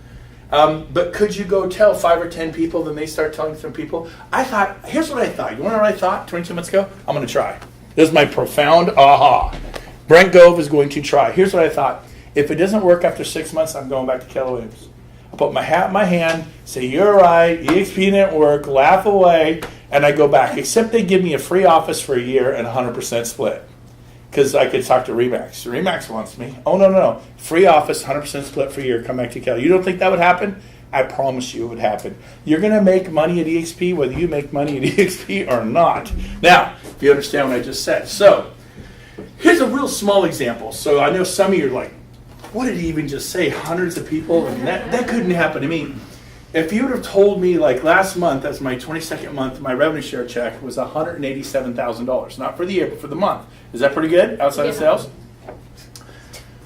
But could you go tell 5 or 10 people, then they start telling some people? I thought, here's what I thought. You want to know what I thought 22 months ago? I'm going to try. This is my profound aha. Brent Gove is going to try. Here's what I thought. If it doesn't work after 6 months, I'm going back to Keller Williams. I put my hat in my hand, say, you're right, EXP didn't work, laugh away, and I go back. Except they give me a free office for a year and 100% split. Because I could talk to Remax. Remax wants me. Oh, no. Free office, 100% split for a year. Come back to Keller. You don't think that would happen? I promise you it would happen. You're going to make money at EXP whether you make money at EXP or not. Now, if you understand what I just said. So, here's a real small example. So, I know some of you are like, what did he even just say? Hundreds of people? I mean, that couldn't happen to me. If you would have told me, like last month, as my 22nd month, my revenue share check was $187,000. Not for the year, but for the month. Is that pretty good outside of sales?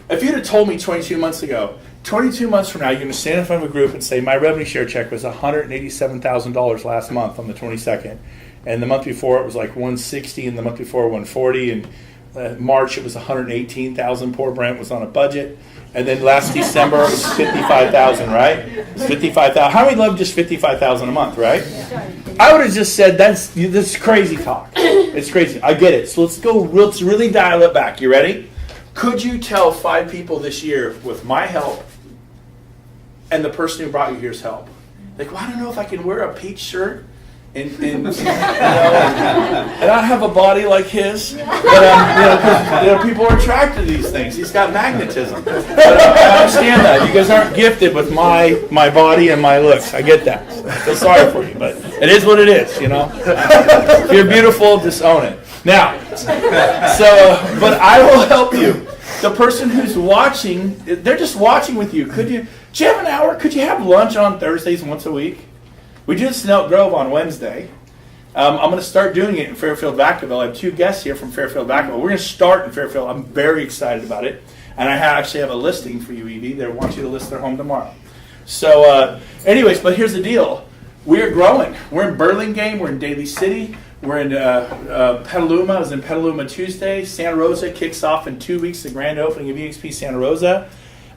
If you'd have told me 22 months ago, 22 months from now, you're going to stand in front of a group and say, my revenue share check was $187,000 last month on the 22nd. And the month before, it was like 160, and the month before, 140. And March, it was 118,000. Poor Brent was on a budget. And then last December, it was 55,000, right? It's 55,000. How many love just 55,000 a month, right? I would have just said, that's crazy talk. It's crazy. I get it. So let's really dial it back. You ready? Could you tell 5 people this year with my help and the person who brought you here's help? Like, well, I don't know if I can wear a peach shirt and I have a body like his, but people are attracted to these things. He's got magnetism. But I understand that you guys aren't gifted with my body and my looks. I get that. I feel sorry for you, but it is what it is. If you're beautiful, just own it. Now, but I will help you. The person who's watching, they're just watching with you. Do you have an hour? Could you have lunch on Thursdays once a week? We did Snelt Grove on Wednesday. I'm going to start doing it in Fairfield, Vacaville. I have 2 guests here from Fairfield, Vacaville. We're going to start in Fairfield. I'm very excited about it. And I actually have a listing for you, Evie. They want you to list their home tomorrow. So anyways, but here's the deal. We're growing. We're in Burlingame. We're in Daly City. We're in Petaluma. I was in Petaluma Tuesday. Santa Rosa kicks off in 2 weeks, the grand opening of EXP Santa Rosa.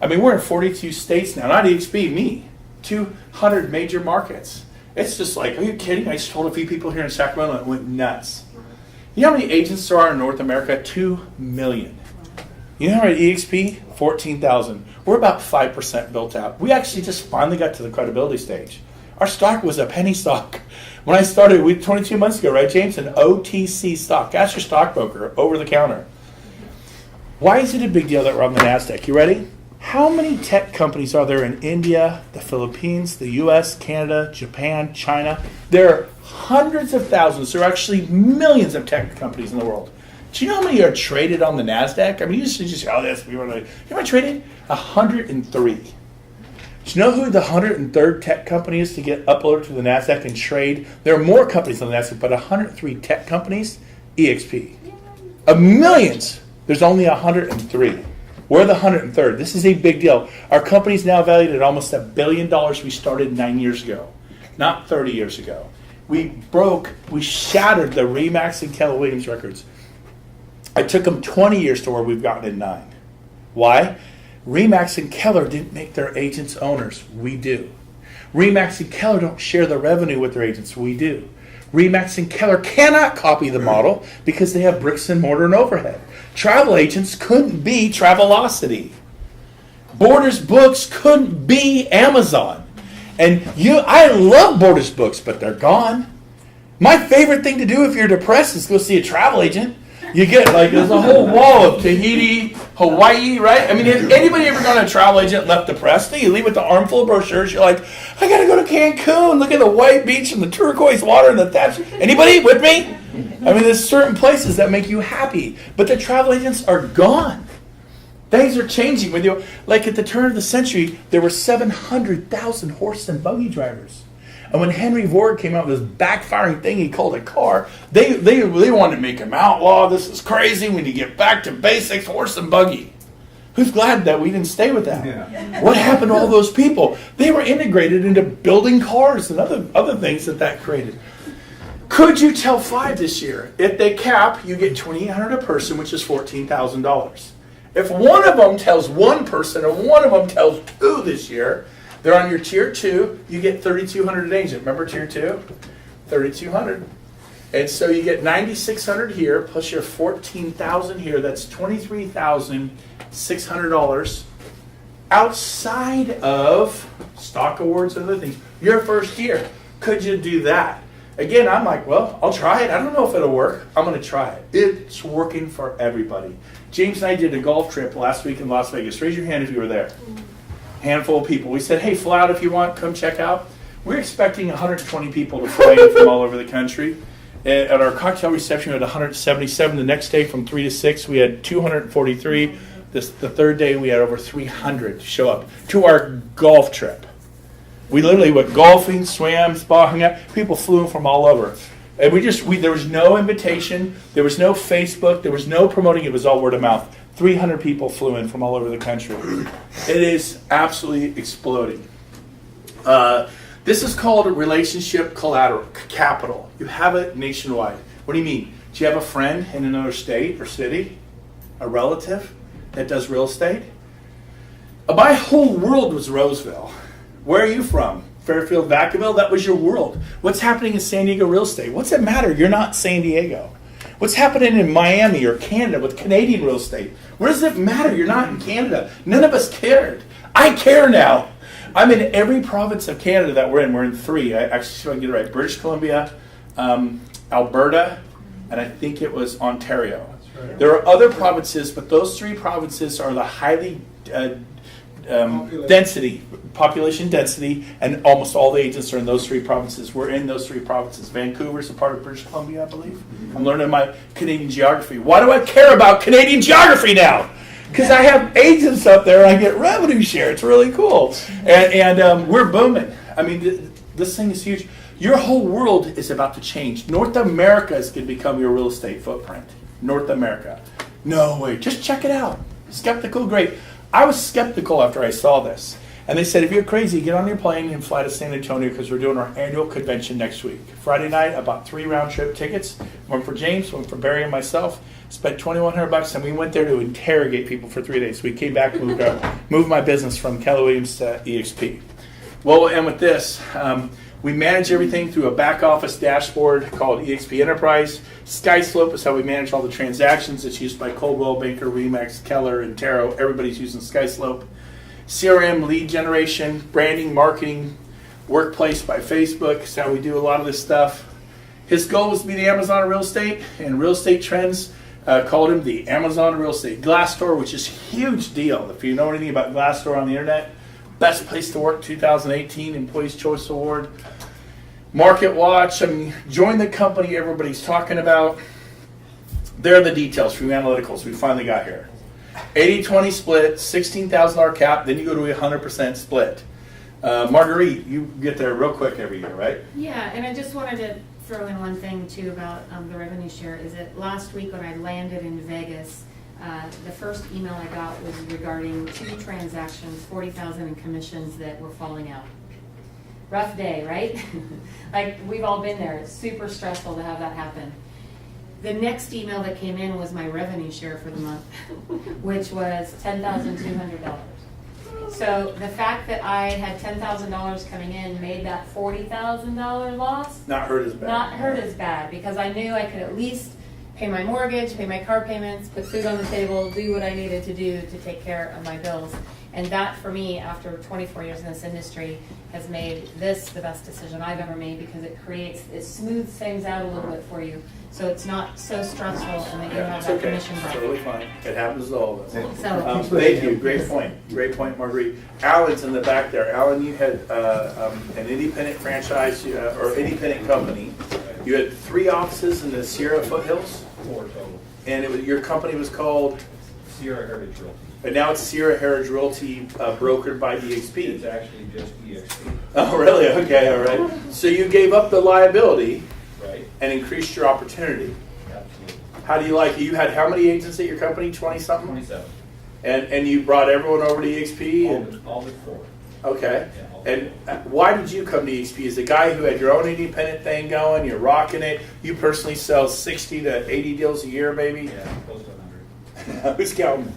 I mean, we're in 42 states now. Not EXP, me. 200 major markets. It's just like, are you kidding? I just told a few people here in Sacramento and it went nuts. You know how many agents there are in North America? 2 million. You know how many EXP? 14,000. We're about 5% built out. We actually just finally got to the credibility stage. Our stock was a penny stock. When I started 22 months ago, right, James? An OTC stock. Ask your stockbroker, over the counter. Why is it a big deal that we're on the NASDAQ? You ready? How many tech companies are there in India, the Philippines, the US, Canada, Japan, China? There are hundreds of thousands. There are actually millions of tech companies in the world. Do you know how many are traded on the NASDAQ? I mean, you just say, oh, that's, you know how many traded? 103. Do you know who the 103rd tech company is to get uploaded to the NASDAQ and trade? There are more companies on the NASDAQ, but 103 tech companies, EXP. Of millions, there's only 103. We're the 103rd. This is a big deal. Our company's now valued at almost $1 billion. We started 9 years ago, not 30 years ago. We shattered the Remax and Keller Williams records. It took them 20 years to where we've gotten in 9. Why? Remax and Keller didn't make their agents owners. We do. Remax and Keller don't share the revenue with their agents. We do. Remax and Keller cannot copy the model because they have bricks and mortar and overhead. Travel agents couldn't be Travelocity. Borders Books couldn't be Amazon. And I love Borders Books, but they're gone. My favorite thing to do if you're depressed is go see a travel agent. You get there's a whole wall of Tahiti, Hawaii, right? I mean, has anybody ever gone to a travel agent left depressed? You leave with an armful of brochures. You're like, I got to go to Cancun. Look at the white beach and the turquoise water and the thatch. Anybody with me? I mean, there's certain places that make you happy, but the travel agents are gone. Things are changing with you. Like at the turn of the century, there were 700,000 horse and buggy drivers. And when Henry Ford came out with this backfiring thing he called a car, they wanted to make him outlaw. This is crazy. We need to get back to basics, horse and buggy. Who's glad that we didn't stay with that? Yeah. What happened to all those people? They were integrated into building cars and other things that created. Could you tell 5 this year? If they cap, you get $2,800 a person, which is $14,000. If one of them tells one person and one of them tells 2 this year, they're on your tier 2, you get $3,200 an agent. Remember tier 2? $3,200. And so you get $9,600 here, plus your $14,000 here. That's $23,600 outside of stock awards and other things. Your first year. Could you do that? Again, I'm like, well, I'll try it. I don't know if it'll work. I'm going to try it. It's working for everybody. James and I did a golf trip last week in Las Vegas. Raise your hand if you were there. Handful of people. We said, hey, fly out if you want. Come check out. We're expecting 120 people to fly in from all over the country. At our cocktail reception, we had 177. The next day from 3 to 6, we had 243. The third day, we had over 300 show up to our golf trip. We literally went golfing, swam, spa, hung out. People flew in from all over. And there was no invitation. There was no Facebook. There was no promoting. It was all word of mouth. 300 people flew in from all over the country. It is absolutely exploding. This is called a relationship capital. You have it nationwide. What do you mean? Do you have a friend in another state or city? A relative that does real estate? My whole world was Roseville. Where are you from? Fairfield, Vacaville? That was your world. What's happening in San Diego real estate? What's it matter? You're not San Diego. What's happening in Miami or Canada with Canadian real estate? Where does it matter? You're not in Canada. None of us cared. I care now. I'm in every province of Canada that we're in. We're in 3. So I can get it right. British Columbia, Alberta, and I think it was Ontario. That's right. There are other provinces, but those 3 provinces are the highly population density, and almost all the agents are in those 3 provinces. We're in those 3 provinces. Vancouver's a part of British Columbia, I believe. I'm learning my Canadian geography. Why do I care about Canadian geography now? Because I have agents up there and I get revenue share. It's really cool. And we're booming. I mean, this thing is huge. Your whole world is about to change. North America is going to become your real estate footprint. North America. No way. Just check it out. Skeptical, great. I was skeptical after I saw this. And they said, if you're crazy, get on your plane and fly to San Antonio because we're doing our annual convention next week. Friday night, I bought 3 round-trip tickets. One for James, one for Barry and myself. Spent $2,100, and we went there to interrogate people for 3 days. We came back and moved my business from Keller Williams to EXP. Well, we'll end with this. We manage everything through a back-office dashboard called EXP Enterprise. SkySlope is how we manage all the transactions. It's used by Coldwell Banker, Remax, Keller, and Taro. Everybody's using SkySlope. CRM, lead generation, branding, marketing, workplace by Facebook is how we do a lot of this stuff. His goal was to be the Amazon of real estate, and Real Estate Trends called him the Amazon of real estate. Glassdoor, which is a huge deal. If you know anything about Glassdoor on the internet, best place to work 2018 Employees Choice Award. Market Watch, I mean, join the company everybody's talking about. There are the details from Analyticals. We finally got here. 80-20 split, $16,000 cap, then you go to a 100% split. Marguerite, you get there real quick every year, right? Yeah, and I just wanted to throw in one thing too about the revenue share. Is that last week when I landed in Vegas, the first email I got was regarding 2 transactions, $40,000 in commissions that were falling out. Rough day, right? Like, we've all been there. It's super stressful to have that happen. The next email that came in was my revenue share for the month, which was $10,200. So the fact that I had $10,000 coming in made that $40,000 loss Not hurt as bad. not hurt as bad, because I knew I could at least pay my mortgage, pay my car payments, put food on the table, do what I needed to do to take care of my bills. And that, for me, after 24 years in this industry, has made this the best decision I've ever made, because it smooths things out a little bit for you. So it's not so stressful, and that you Yeah, have it's that okay. commission break. Totally fine. It happens to all of us. So, Thank you. Great point. Great point, Marguerite. Alan's in the back there. Alan, you had an independent franchise or independent company. You had 3 offices in the Sierra Foothills, 4 total. and your company was called, Sierra Heritage Realty. and now it's Sierra Heritage Realty, brokered by It's EXP. actually just EXP, Oh, really? Okay, all right. So you gave up the liability right? and increased your opportunity. Absolutely. How do you like it? You had how many agents at your company? 20-something? 27. And you brought everyone over to EXP? All but 4. Okay. Yeah, all And why did you come to EXP? As a guy who had your own independent thing going, you're rocking it. You personally sell 60 to 80 deals a year, maybe? Yeah, close to 100. Who's counting?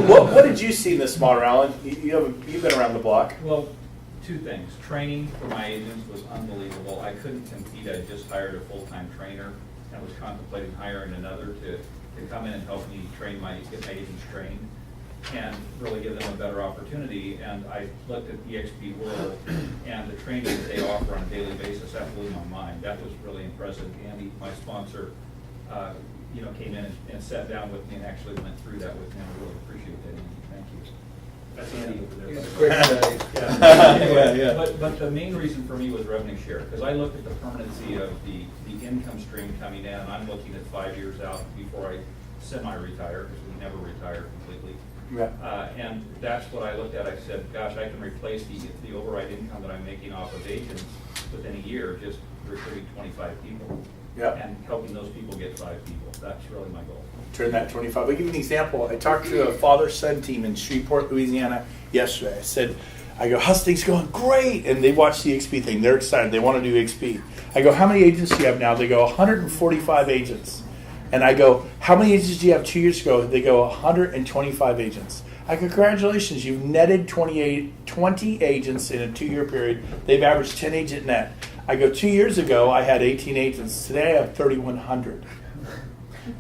what did you see in this model, Alan? You've been around the block. Well, 2 things. Training for my agents was unbelievable. I couldn't compete. I just hired a full-time trainer and was contemplating hiring another to come in and help me get my agents trained and really give them a better opportunity. And I looked at EXP World and the training that they offer on a daily basis. That blew my mind. That was really impressive. Andy, my sponsor, came in and sat down with me and actually went through that with me. I really appreciate that, Andy. Thank you. That's Andy over there. He's a quick study. Yeah. Yeah. But the main reason for me was revenue share, because I looked at the permanency of the income stream coming in. I'm looking at 5 years out before I semi-retire, because we never retire completely. Yeah. And that's what I looked at. I said, gosh, I can replace the override income that I'm making off of agents within a year, just recruiting 25 people. Yeah. And helping those people get 5 people. That's really my goal. Turn that 25. I'll give you an example. I talked to a father-son team in Shreveport, Louisiana yesterday. I go, how's things going? Great. And they watch the XP thing. They're excited. They want to do XP. I go, how many agents do you have now? They go, 145 agents. And I go, how many agents do you have 2 years ago? They go, 125 agents. I go, congratulations, you've netted 20 agents in a 2-year period. They've averaged 10 agent net. I go, 2 years ago, I had 18 agents. Today, I have 3,100.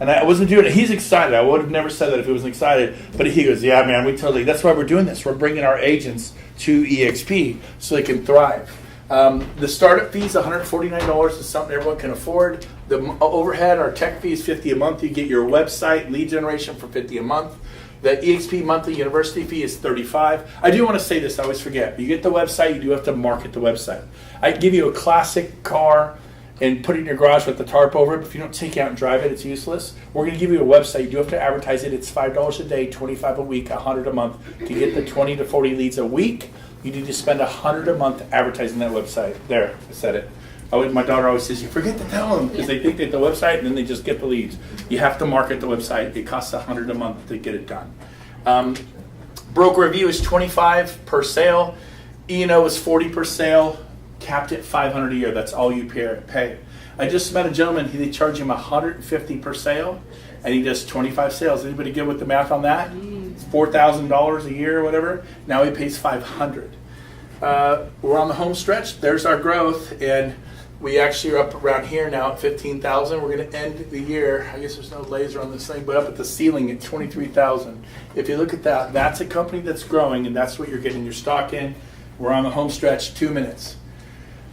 And I wasn't doing it. He's excited. I would have never said that if he wasn't excited. But he goes, yeah, man, that's why we're doing this. We're bringing our agents to EXP so they can thrive. The startup fee is $149. It's something everyone can afford. The overhead, our tech fee is $50 a month. You get your website lead generation for $50 a month. The EXP monthly university fee is $35. I do want to say this. I always forget. You get the website. You do have to market the website. I give you a classic car and put it in your garage with the tarp over it. But if you don't take it out and drive it, it's useless. We're going to give you a website. You do have to advertise it. It's $5 a day, $25 a week, $100 a month. To get the 20 to 40 leads a week, you need to spend $100 a month advertising that website. There, I said it. My daughter always says, you forget to tell them, because they think they get the website and then they just get the leads. You have to market the website. It costs $100 a month to get it done. Broker review is $25 per sale. E&O is $40 per sale. Capped at $500 a year. That's all you pay. I just met a gentleman. They charge him $150 per sale, and he does 25 sales. Anybody good with the math on that? It's $4,000 a year or whatever. Now he pays $500. We're on the home stretch. There's our growth, and we actually are up around here now at 15,000. We're going to end the year. I guess there's no laser on this thing, but up at the ceiling at 23,000. If you look at that, that's a company that's growing, and that's what you're getting your stock in. We're on the home stretch, 2 minutes.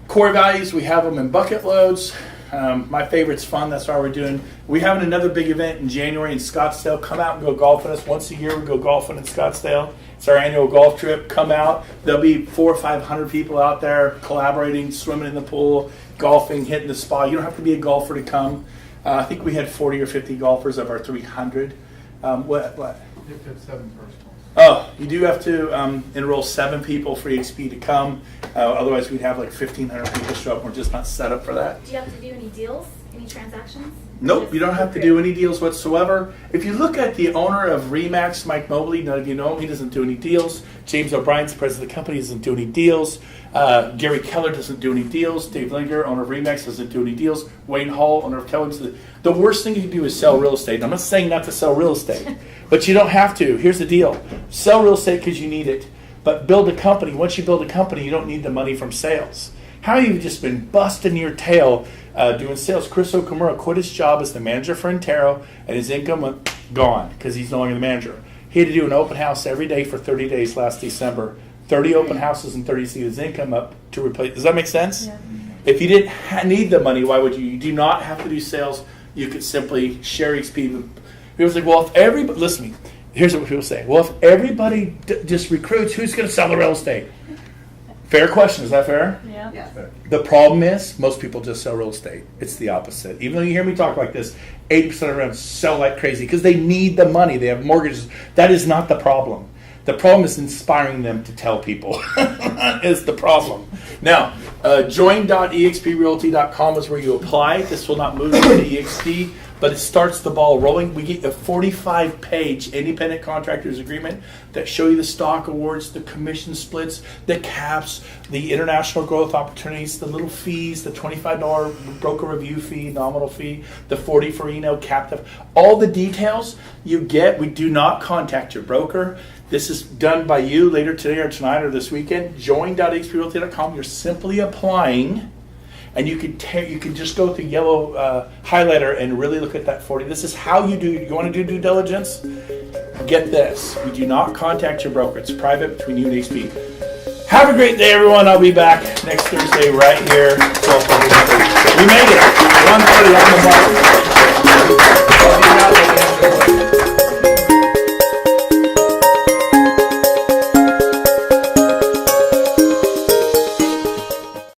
Core values, we have them in bucket loads. My favorite's fun. That's why we're doing. We're having another big event in January in Scottsdale. Come out and go golf with us. Once a year, we go golfing in Scottsdale. It's our annual golf trip. Come out. There'll be 400 or 500 people out there collaborating, swimming in the pool, golfing, hitting the spa. You don't have to be a golfer to come. I think we had 40 or 50 golfers of our 300. What? If it's 7 personals. Oh, you do have to enroll 7 people for EXP to come. Otherwise, we'd have like 1,500 people show up. We're just not set up for that. Do you have to do any deals Any transactions? Nope, you don't have to do any deals whatsoever. If you look at the owner of Remax, Mike Mobley, none of you know him, he doesn't do any deals. James O'Brien's president of the company, doesn't do any deals. Gary Keller doesn't do any deals. Dave Linger, owner of Remax, doesn't do any deals. Wayne Hall, owner of Kellogg's. The worst thing you can do is sell real estate. I'm not saying not to sell real estate, but you don't have to. Here's the deal. Sell real estate because you need it, but build a company. Once you build a company, you don't need the money from sales. How have you just been busting your tail doing sales? Chris Okamura quit his job as the manager for Intero, and his income went gone because he's no longer the manager. He had to do an open house every day for 30 days last December. 30 open houses in 30 to see his income up to replace. Does that make sense? Yeah. If you didn't need the money, why would you? You do not have to do sales. You could simply share XP. People say, well, if everybody, listen to me. Here's what people say. Well, if everybody just recruits, who's going to sell the real estate? Fair question. Is that fair? Yeah. Yes. The problem is most people just sell real estate. It's the opposite. Even though you hear me talk like this, 80% of them sell like crazy because they need the money. They have mortgages. That is not the problem. The problem is inspiring them to tell people is the problem. Now, join.exprealty.com is where you apply. This will not move to EXP, but it starts the ball rolling. We get a 45-page independent contractors agreement that show you the stock awards, the commission splits, the caps, the international growth opportunities, the little fees, the $25 broker review fee, nominal fee, the 40 for captive. All the details you get. We do not contact your broker. This is done by you later today or tonight or this weekend. Join.exprealty.com. You're simply applying, and you can just go through yellow highlighter and really look at that 40. This is how you do. You want to do due diligence? Get this. We do not contact your broker. It's private between you and XP. Have a great day, everyone. I'll be back next Thursday right here. 12:30. We made it. 1:30 on the mark.